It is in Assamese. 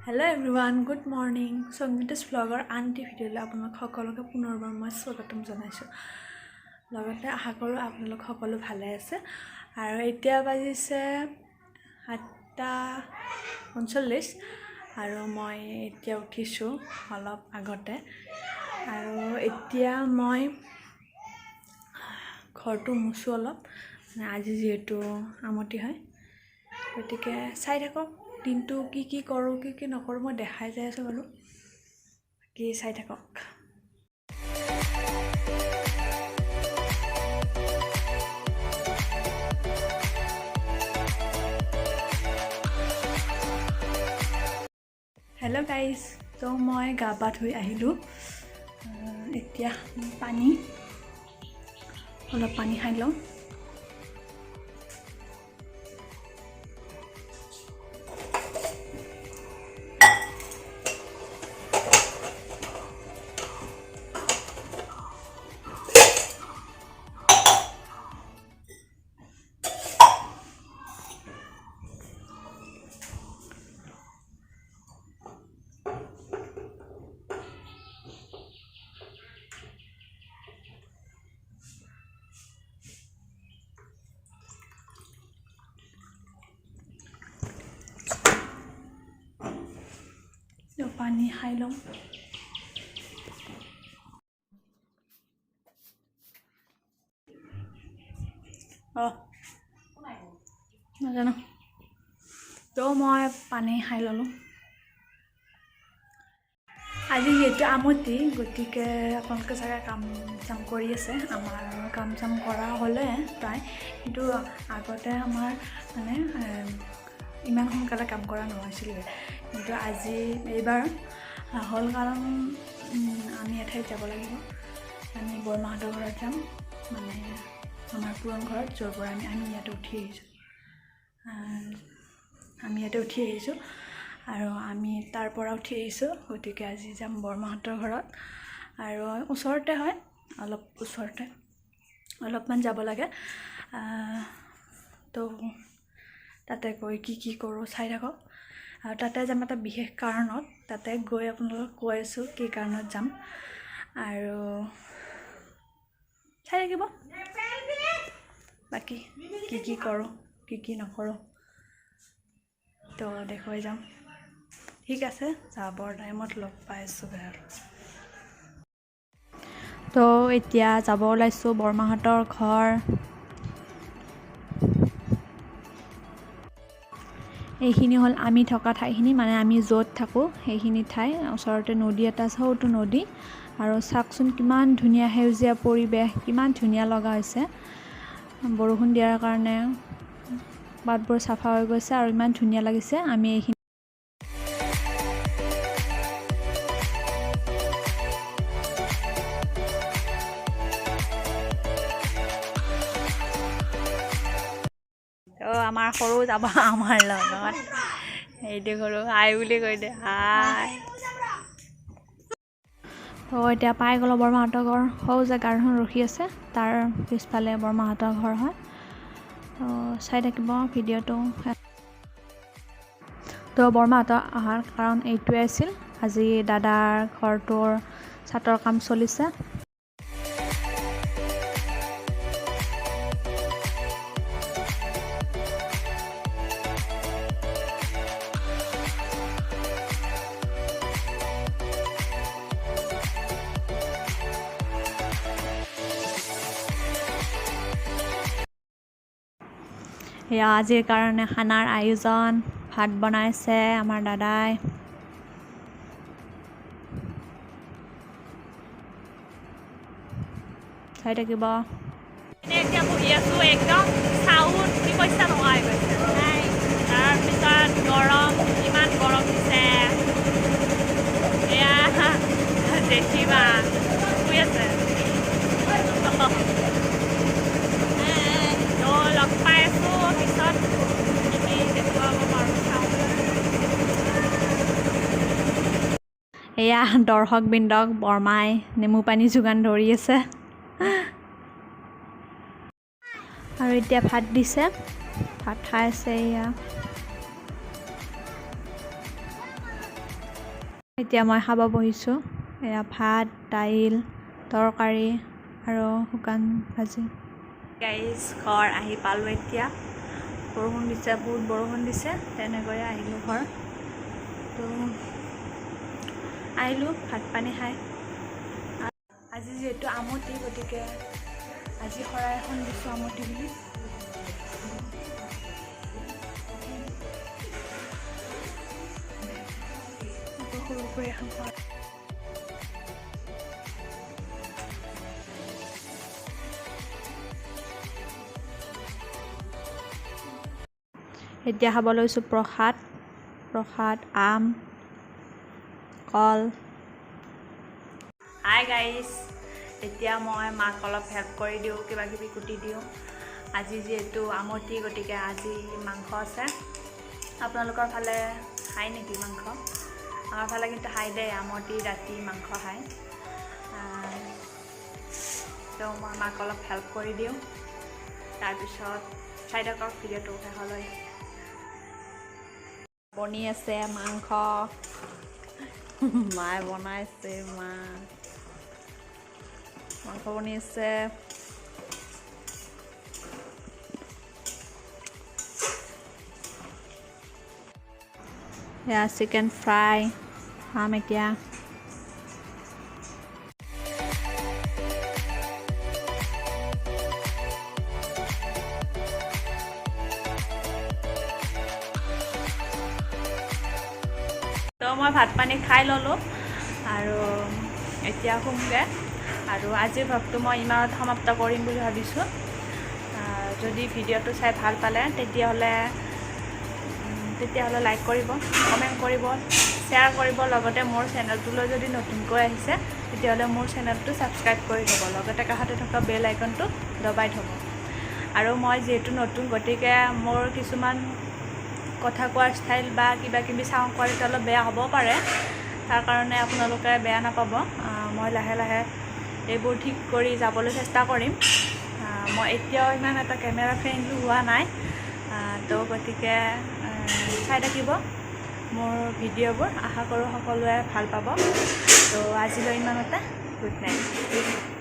Hello everyone, good morning. Songmitas vlogger auntie video la আপোনাক সকলোকে পুনৰবাৰ মই স্বাগতম জনাইছো। লগতে আশা কৰো আপোনালোক সকলো ভালে আছে আৰু এতিয়া বাজিছে 7:39 আৰু মই এতিয়া উঠিছো অলপ আগতে আৰু এতিয়া মই ঘৰটো মুছো অলপ আজি যেহেতু আমতি হয় গতিকে চাই থাকক দিনটো কি কৰো কি নকৰো মই দেখাই যাই আছো বাৰু কি চাই থাকক हेलो गाइस तो मैं गा पा धुई आहिलो এতিয়া পানী অলপ পানী খাই লওঁ पानी खाई लूँ नाजानो तो मैं पानी खाई ललो আজি যেহেতু আমতি গতিকে আপোনালোকে চাগে কাম চাম কৰি আছে আমাৰ কাম চাম কৰা হলে প্ৰায় কিন্তু আগতে আমাৰ মানে ইমান সোনকালে কাম কৰা নহৈছিল কিন্তু আজি এইবাৰ হল কাৰণ আমি এঠাইত যাব লাগিব আমি বৰমাহঁতৰ ঘৰত যাম মানে আমাৰ পুৰণ ঘৰত য'ৰ পৰা আমি ইয়াতে উঠি আহিছোঁ আৰু আমি তাৰ পৰা উঠি আহিছোঁ গতিকে আজি যাম বৰমাহঁতৰ ঘৰত আৰু ওচৰতে হয় অলপ ওচৰতে অলপমান যাব লাগে তো তাতে গৈ কি কৰোঁ চাই থাকক আৰু তাতে যাম এটা বিশেষ কাৰণত তাতে গৈ আপোনালোকক কৈ আছোঁ কি কাৰণত যাম আৰু চাই থাকিব বাকি কি কৰোঁ কি নকৰোঁ তো দেখুৱাই যাম ঠিক আছে যাবৰ টাইমত লগ পাইছোঁ আৰু তো এতিয়া যাব ওলাইছোঁ বৰমাহঁতৰ ঘৰ এইখিনি হ'ল আমি থকা ঠাইখিনি মানে আমি য'ত থাকোঁ সেইখিনি ঠাই ওচৰতে নদী এটা আছে সৰুটো নদী আৰু চাওকচোন কিমান ধুনীয়া সেউজীয়া পৰিৱেশ কিমান ধুনীয়া লগা হৈছে বৰষুণ দিয়াৰ কাৰণে বাটবোৰ চাফা হৈ গৈছে আৰু ইমান ধুনীয়া লাগিছে আমি এইখিনি আমাৰ সৰু যাব আমাৰ লগত এইটো কৰো হাই বুলি কৈ দে হাই তো এতিয়া পাই গ'লো বৰমাহঁতৰ ঘৰ সৌ যে গাড়ীখন ৰখি আছে তাৰ পিছফালে বৰমাহঁতৰ ঘৰ হয় তো চাই থাকিব ভিডিঅ'টো তো বৰমাহঁতৰ অহাৰ কাৰণ এইটোৱে আছিল আজি দাদাৰ ঘৰটোৰ ছাতৰ কাম চলিছে আজিৰ কাৰণে খানাৰ আয়োজন ভাত বনাইছে আমাৰ দাদাই চাই থাকিব এতিয়া বহি আছো একদম চাউল কি পইচা নহয় তাৰপিছত গৰম ইমান গৰম দিছে এয়া দেখিবা শুই আছে লগ পাই আছো পিছত দেখুৱাব পাৰোঁ এয়া দৰ্শক বৃন্দক বৰমাই নেমু পানী যোগান ধৰি আছে আৰু এতিয়া ভাত দিছে ভাত খাই আছে এয়া এতিয়া মই খাব বহিছোঁ। এয়া ভাত, দাইল, তৰকাৰী আৰু শুকান ভাজি। গাইজ ঘৰ আহি পালোঁ এতিয়া। বৰষুণ দিছে, বহুত বৰষুণ দিছে, তেনেকৈয়ে আহিলোঁ ঘৰ। তো আহিলোঁ ভাত পানী খাই। আজি যিহেতু আমতি, গতিকে আজি শৰাই এখন দিছোঁ আমতি বুলি। সৰুকৈ এখন শৰাই। এতিয়া খাব লৈছোঁ প্ৰসাদ, আম, কল। হাই গাইজ, এতিয়া মই মাক অলপ হেল্প কৰি দিওঁ, কিবা কিবি কুটি দিওঁ। আজি যিহেতু আমতি, গতিকে আজি মাংস আছে। আপোনালোকৰ ফালে খায় নেকি মাংস? আমাৰ ফালে কিন্তু খাই দেই, আমতি ৰাতি মাংস খায়। তো মই মাক অলপ হেল্প কৰি দিওঁ, তাৰপিছত চাই থাকক ভিডিঅ'টো শেষলৈ। বনি আছে মাংস, মায়ে বনাইছে, মাংস বনি আছে। এয়া চিকেন ফ্ৰাই খাম এতিয়া। তো মই ভাত পানী খাই ল'লোঁ আৰু এতিয়া শুমগৈ। আৰু আজিৰ ভ্লগটো মই ইমানত সমাপ্ত কৰিম বুলি ভাবিছোঁ। যদি ভিডিঅ'টো চাই ভাল পালে তেতিয়াহ'লে লাইক কৰিব, কমেণ্ট কৰিব, শ্বেয়াৰ কৰিব। লগতে মোৰ চেনেলটোলৈ যদি নতুনকৈ আহিছে তেতিয়াহ'লে মোৰ চেনেলটো ছাবস্ক্ৰাইব কৰি থ'ব। লগতে কাষতে থকা বেল আইকনটো দবাই থ'ব। আৰু মই যিহেতু নতুন, গতিকে মোৰ কিছুমান কথা কোৱাৰ ষ্টাইল বা কিবা কিবি চাউণ্ড কোৱালিটি অলপ বেয়া হ'ব পাৰে। তাৰ কাৰণে আপোনালোকে বেয়া নাপাব। মই লাহে লাহে এইবোৰ ঠিক কৰি যাবলৈ চেষ্টা কৰিম। মই এতিয়াও ইমান এটা কেমেৰা ফ্ৰেণ্ডলি হোৱা নাই, তো গতিকে চাই থাকিব মোৰ ভিডিঅ'বোৰ। আশা কৰোঁ সকলোৱে ভাল পাব। তো আজিলৈ ইমানতে, গুড নাইট।